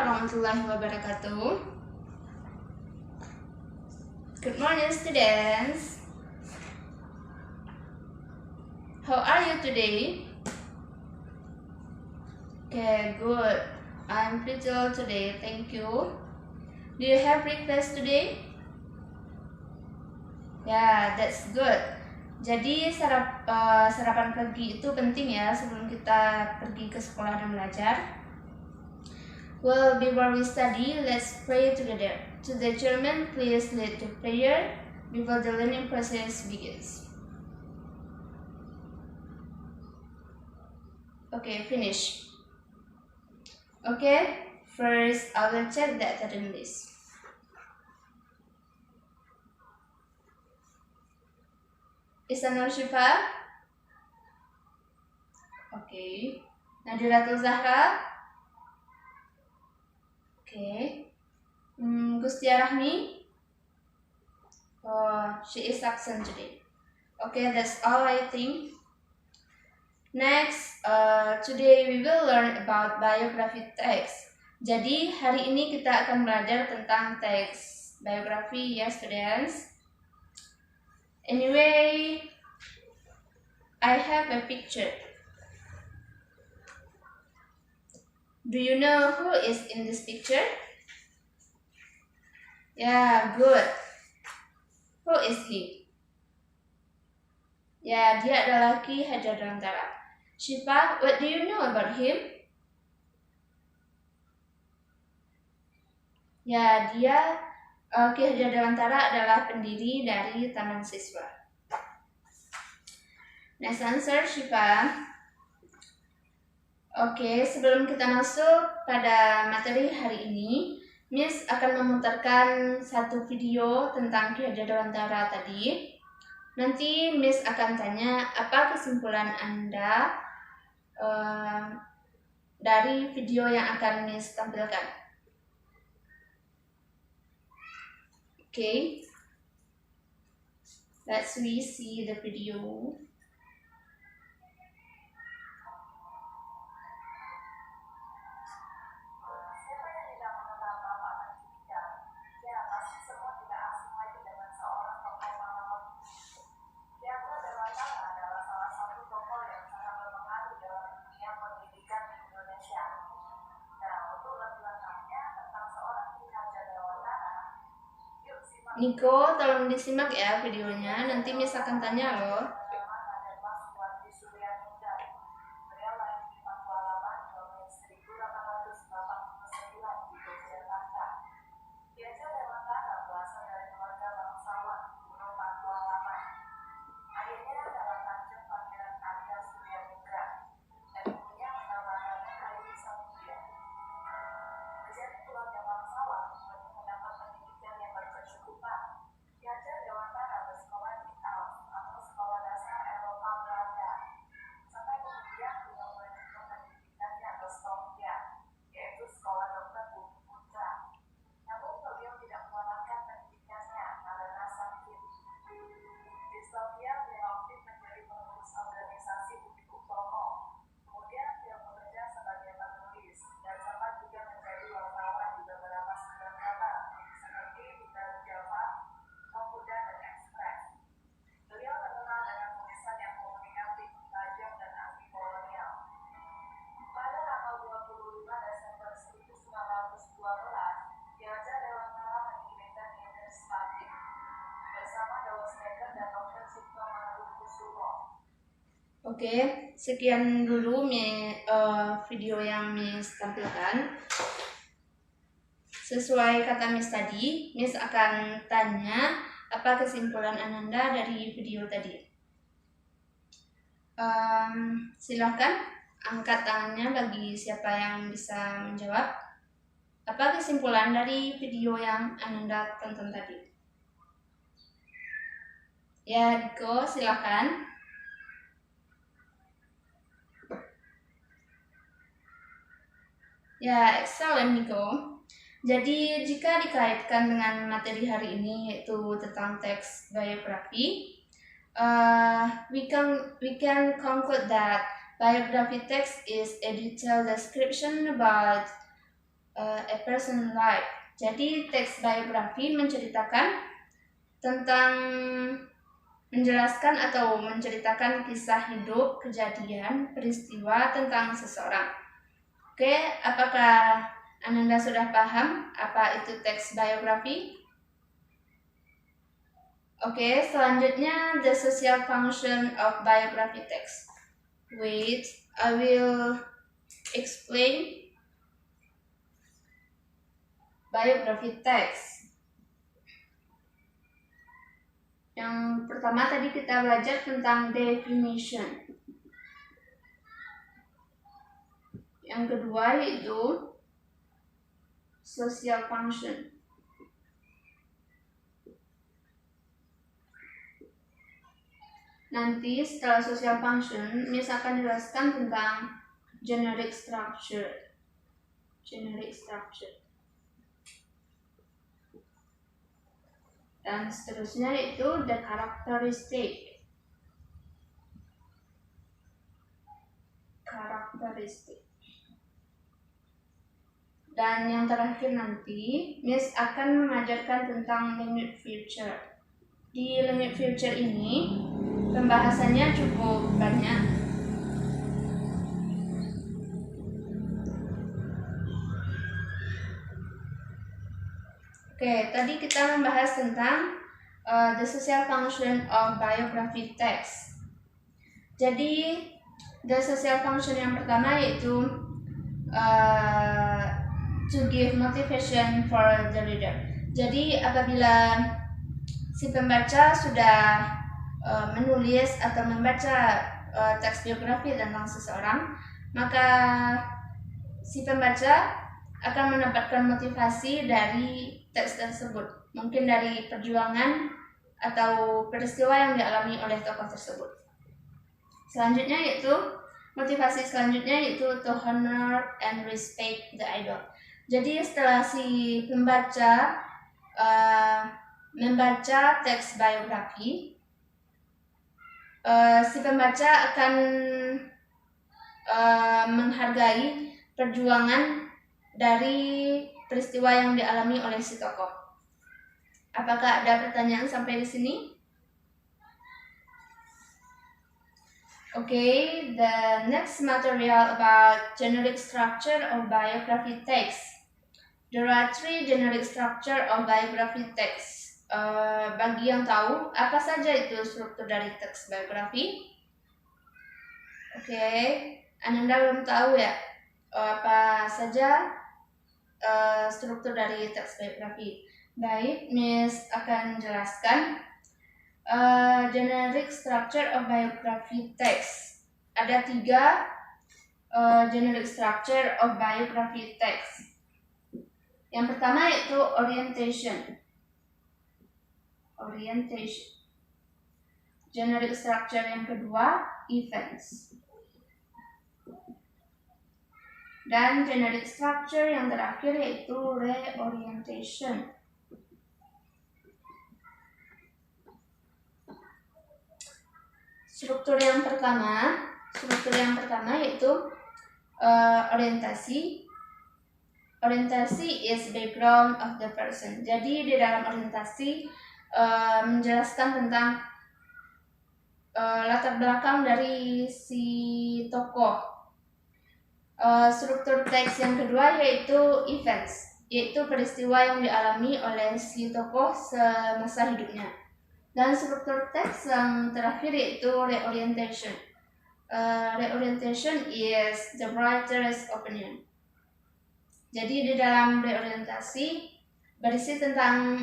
warahmatullahi wabarakatuh. Good morning, students. How are you today? Okay, good. I'm pretty well today, thank you. Do you have breakfast today? Yeah, that's good. Jadi sarapan pagi itu penting ya sebelum kita pergi ke sekolah dan belajar. Well, before we study, let's pray together. To the children, please lead the prayer before the learning process begins. Okay, finish. Okay, first I will check the attendance list. Isanur Syifa? Okay. Nadiratul Zahra? Okay. Gustia Rahmi? Oh, she is absent today. Okay, that's all I think. Next, today we will learn about biography text. Jadi hari ini kita akan belajar tentang teks biografi ya students. Anyway, I have a picture. Do you know who is in this picture? Yeah, good. Who is he? Ya, dia adalah Ki Hajar Dewantara. Syifa, what do you know about him? Ya, dia Ki Hajar Dewantara adalah pendiri dari Taman Siswa. Next answer, Syifa. Oke, sebelum kita masuk pada materi hari ini, Miss akan memutarkan satu video tentang Ki Hajar Dewantara tadi. Nanti Miss akan tanya apa kesimpulan Anda dari video yang akan Miss tampilkan. Okay, let's see the video. Niko, tolong disimak ya videonya, nanti Miss akan tanya loh. Oke, sekian dulu video yang Miss tampilkan. Sesuai kata Miss tadi, Miss akan tanya apa kesimpulan Ananda dari video tadi. Silahkan angkat tangannya bagi siapa yang bisa menjawab. Apa kesimpulan dari video yang Ananda tonton tadi? Ya, Diko, silahkan. Ya, excellent Nico. Jadi jika dikaitkan dengan materi hari ini yaitu tentang teks biografi, we can conclude that biography text is a detailed description about a person's life. Jadi teks biografi menceritakan tentang menjelaskan atau menceritakan kisah hidup, kejadian, peristiwa tentang seseorang. Oke, apakah Ananda sudah paham apa itu teks biografi? Oke, selanjutnya the social function of biography text. Wait, I will explain biography text. Yang pertama tadi kita belajar tentang definition. Yang kedua yaitu social function. Nanti setelah social function, Miss akan jelaskan tentang generic structure. Dan seterusnya itu the characteristic. Dan yang terakhir nanti, Miss akan mengajarkan tentang limit feature. Di limit feature ini, pembahasannya cukup banyak. Oke, tadi kita membahas tentang the social function of biography text. Jadi, the social function yang pertama yaitu to give motivation for the reader. Jadi, apabila si pembaca sudah menulis atau membaca teks biografi tentang seseorang, maka si pembaca akan mendapatkan motivasi dari teks tersebut, mungkin dari perjuangan atau peristiwa yang dialami oleh tokoh tersebut. Selanjutnya yaitu motivasi selanjutnya yaitu to honor and respect the idol. Jadi setelah si pembaca membaca teks biografi, si pembaca akan menghargai perjuangan dari peristiwa yang dialami oleh si tokoh. Apakah ada pertanyaan sampai di sini? Okay, the next material about generic structure of biography text. There are 3 generic structure of biography text. Bagi yang tahu, apa saja itu struktur dari teks biografi? Okay, Ananda belum tahu ya apa saja struktur dari teks biografi. Baik, Miss akan jelaskan generic structure of biography text. Ada 3 generic structure of biography text. Yang pertama yaitu orientation. Generic structure yang kedua events. Dan generic structure yang terakhir yaitu reorientation. Struktur yang pertama yaitu orientasi. Orientasi is background of the person. Jadi di dalam orientasi menjelaskan tentang latar belakang dari si tokoh. Struktur teks yang kedua yaitu events, yaitu peristiwa yang dialami oleh si tokoh semasa hidupnya. Dan struktur teks yang terakhir yaitu reorientation. Reorientation is the writer's opinion. Jadi di dalam reorientasi berisi tentang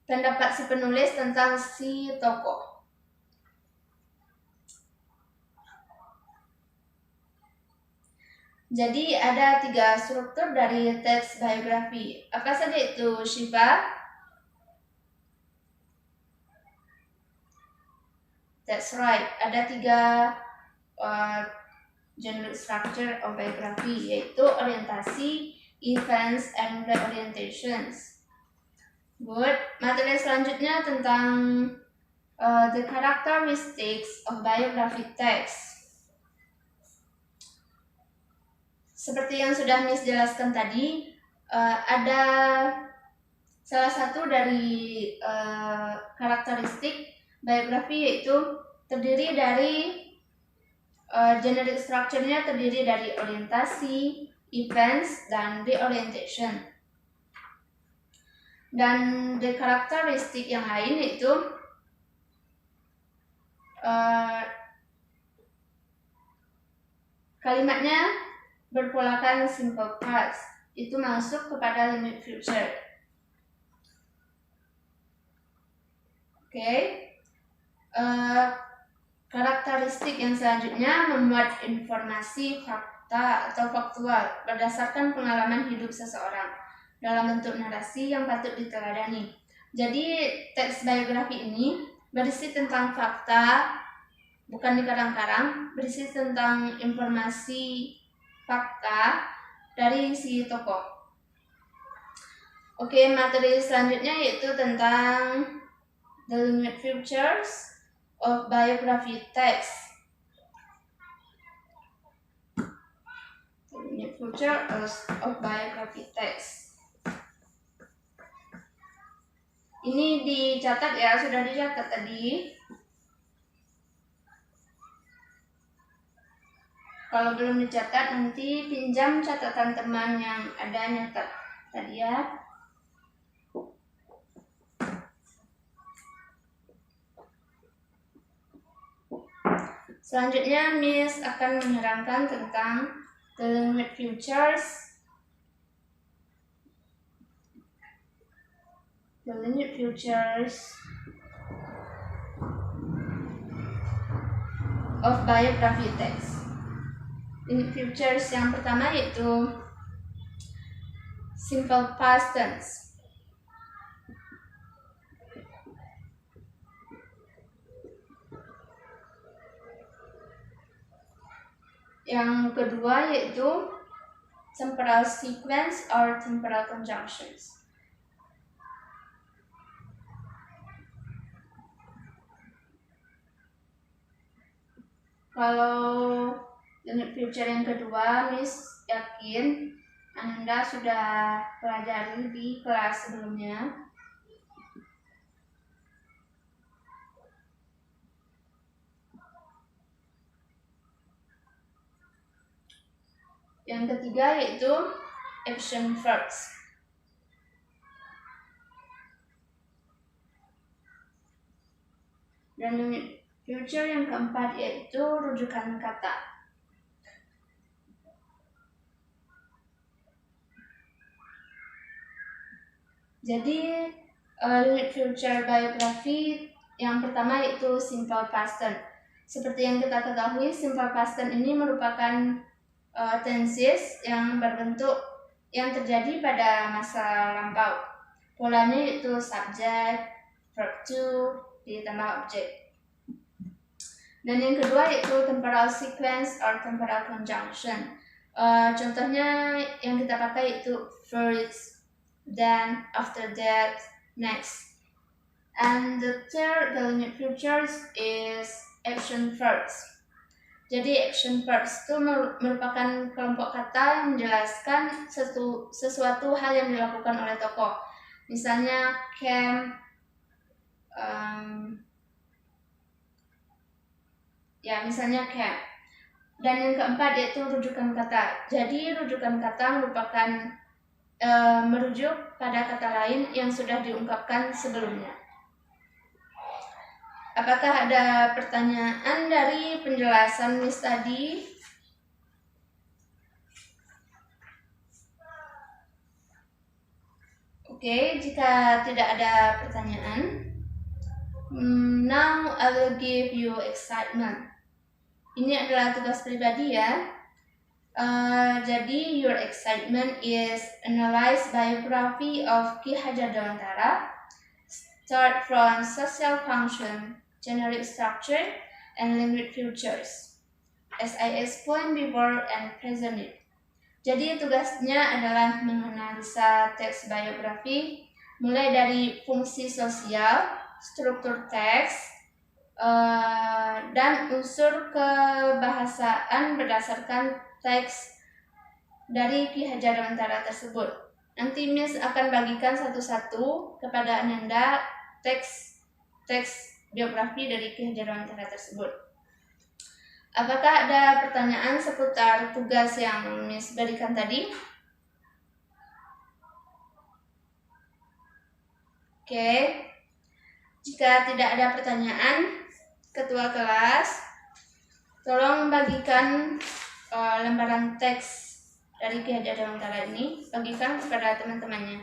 pendapat si penulis tentang si tokoh. Jadi ada 3 struktur dari teks biografi. Apa saja itu, Shiva? That's right. Ada 3 generic structure of biography, yaitu orientasi, events, and reorientations. Good. Materi selanjutnya tentang the characteristics of biography text. seperti yang sudah Miss jelaskan tadi, ada salah satu dari karakteristik biografi yaitu terdiri dari generic structure-nya terdiri dari orientasi, events, dan reorientation. Dan the karakteristik yang lain yaitu kalimatnya berpolakan simple past, itu masuk kepada limit future. Oke. Karakteristik yang selanjutnya memuat informasi fakta atau faktual berdasarkan pengalaman hidup seseorang dalam bentuk narasi yang patut diteladani. Jadi teks biografi ini berisi tentang fakta, bukan dikarang-karang, berisi tentang informasi fakta dari si tokoh. Oke, materi selanjutnya yaitu tentang the limit features of biography text. The limit feature of biography text. Ini dicatat ya, sudah dicatat tadi. Kalau belum dicatat, nanti pinjam catatan teman yang ada nyatat tadi ya. Selanjutnya, Miss akan menerangkan tentang the limit features of biography text. Limit features yang pertama yaitu simple past tense. Yang kedua yaitu temporal sequence or temporal conjunctions. Kalau unit future yang kedua, Miss yakin Anda sudah pelajari di kelas sebelumnya. Yang ketiga yaitu action verbs. Dan unit future yang keempat yaitu rujukan kata. Jadi unit future biografi yang pertama yaitu simple past tense. Seperti yang kita ketahui, simple past tense ini merupakan tenses yang berbentuk yang terjadi pada masa lampau. Polanya yaitu subject, verb to, ditambah objek. Dan yang kedua yaitu temporal sequence or temporal conjunction. Contohnya yang kita pakai yaitu first, then, after that, next. And the third, the limit features is action verbs. Jadi action verbs itu merupakan kelompok kata yang menjelaskan sesuatu hal yang dilakukan oleh tokoh. Misalnya came, misalnya came. Dan yang keempat yaitu rujukan kata. Jadi rujukan kata merupakan merujuk pada kata lain yang sudah diungkapkan sebelumnya. Apakah ada pertanyaan dari penjelasan Miss tadi? Oke, jika tidak ada pertanyaan, now I will give you excitement. Ini adalah tugas pribadi ya. Jadi your excitement is analyze biography of Ki Hajar Dewantara. Start from social function, generic structure, and limit features, SIS point, before, and present. Jadi tugasnya adalah menganalisa teks biografi mulai dari fungsi sosial, struktur teks, dan unsur kebahasaan berdasarkan teks dari Ki Hajar Dewantara tersebut. Nanti Miss akan bagikan satu-satu kepada Ananda teks biografi dari Ki Hajar Dewantara tersebut. Apakah ada pertanyaan seputar tugas yang Miss berikan tadi? Oke. Jika tidak ada pertanyaan, Ketua kelas, tolong bagikan lembaran teks dari Ki Hajar Dewantara ini, bagikan kepada teman-temannya.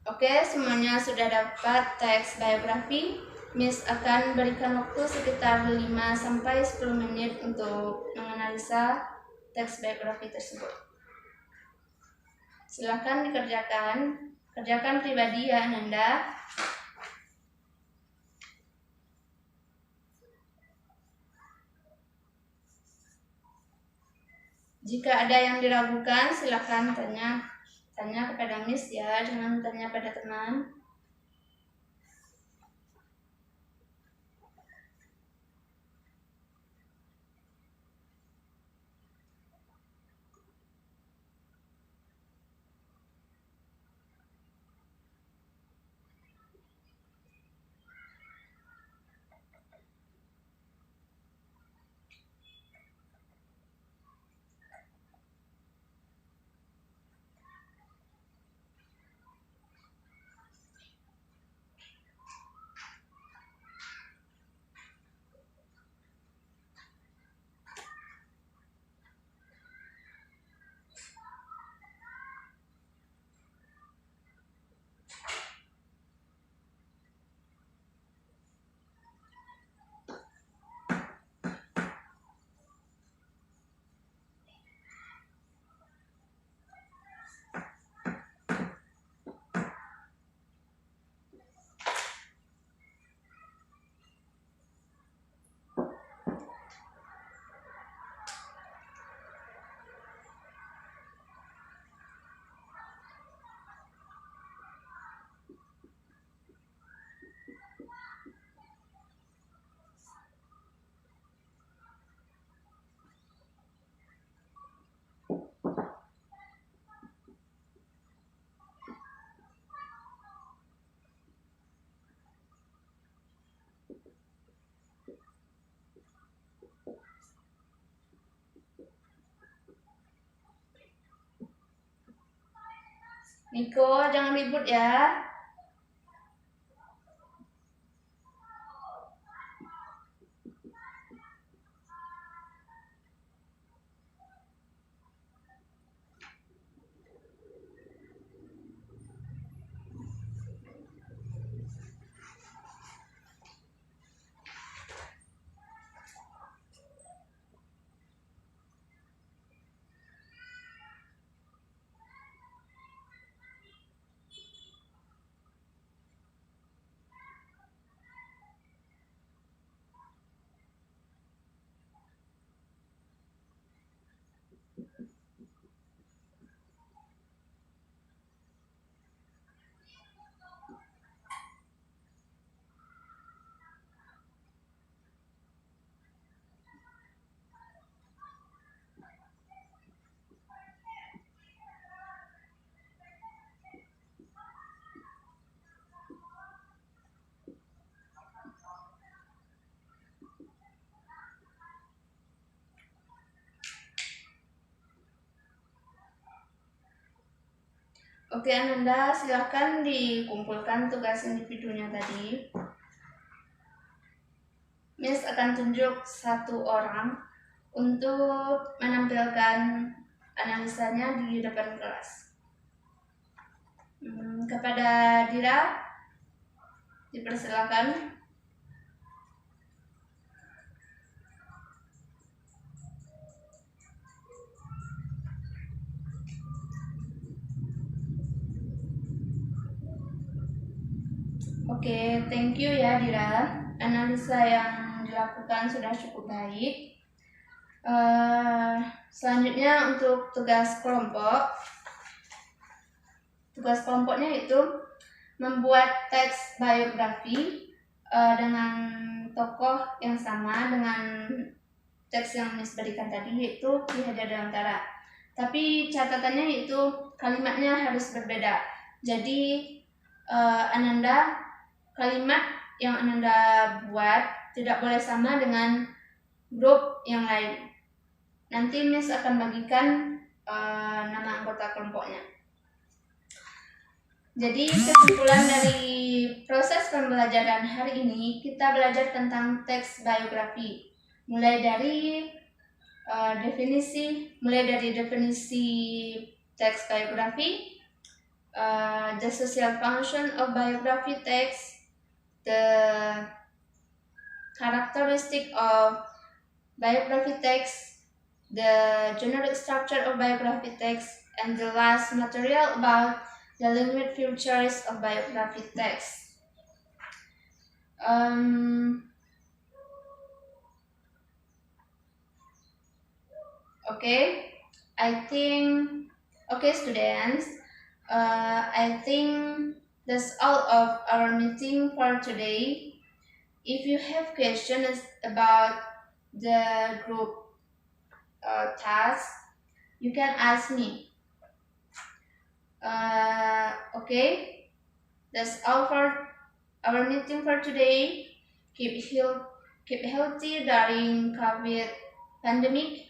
Oke, semuanya sudah dapat teks biografi. Miss akan berikan waktu sekitar 5-10 menit untuk menganalisa teks biografi tersebut. Silakan dikerjakan. Kerjakan pribadi ya Ananda. Jika ada yang diragukan, silakan tanya kepada Miss ya, jangan tanya pada teman. Niko, jangan ribut ya. Oke Ananda, silakan dikumpulkan tugas individunya tadi. Miss akan tunjuk satu orang untuk menampilkan analisanya di depan kelas. Kepada Dira, dipersilakan. Oke, thank you ya Dira. Analisa yang dilakukan sudah cukup baik. Selanjutnya untuk tugas kelompok. Tugas kelompoknya itu membuat teks biografi dengan tokoh yang sama dengan teks yang Miss berikan tadi, yaitu Ki Hajar Dewantara. Tapi catatannya yaitu kalimatnya harus berbeda. Jadi Ananda, kalimat yang Ananda buat tidak boleh sama dengan grup yang lain. Nanti Miss akan bagikan nama anggota kelompoknya. Jadi kesimpulan dari proses pembelajaran hari ini, kita belajar tentang teks biografi. Mulai dari definisi teks biografi, the social function of biography text, the characteristic of biography text, the generic structure of biography text, and the last material about the limited features of biography text. Okay, students, I think that's all of our meeting for today. If you have questions about the group task, you can ask me. Okay, that's all for our meeting for today. Keep healthy during COVID pandemic.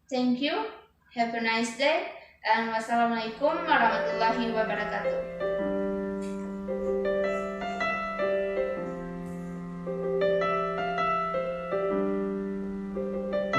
Thank you. Have a nice day. And wassalamualaikum warahmatullahi wabarakatuh.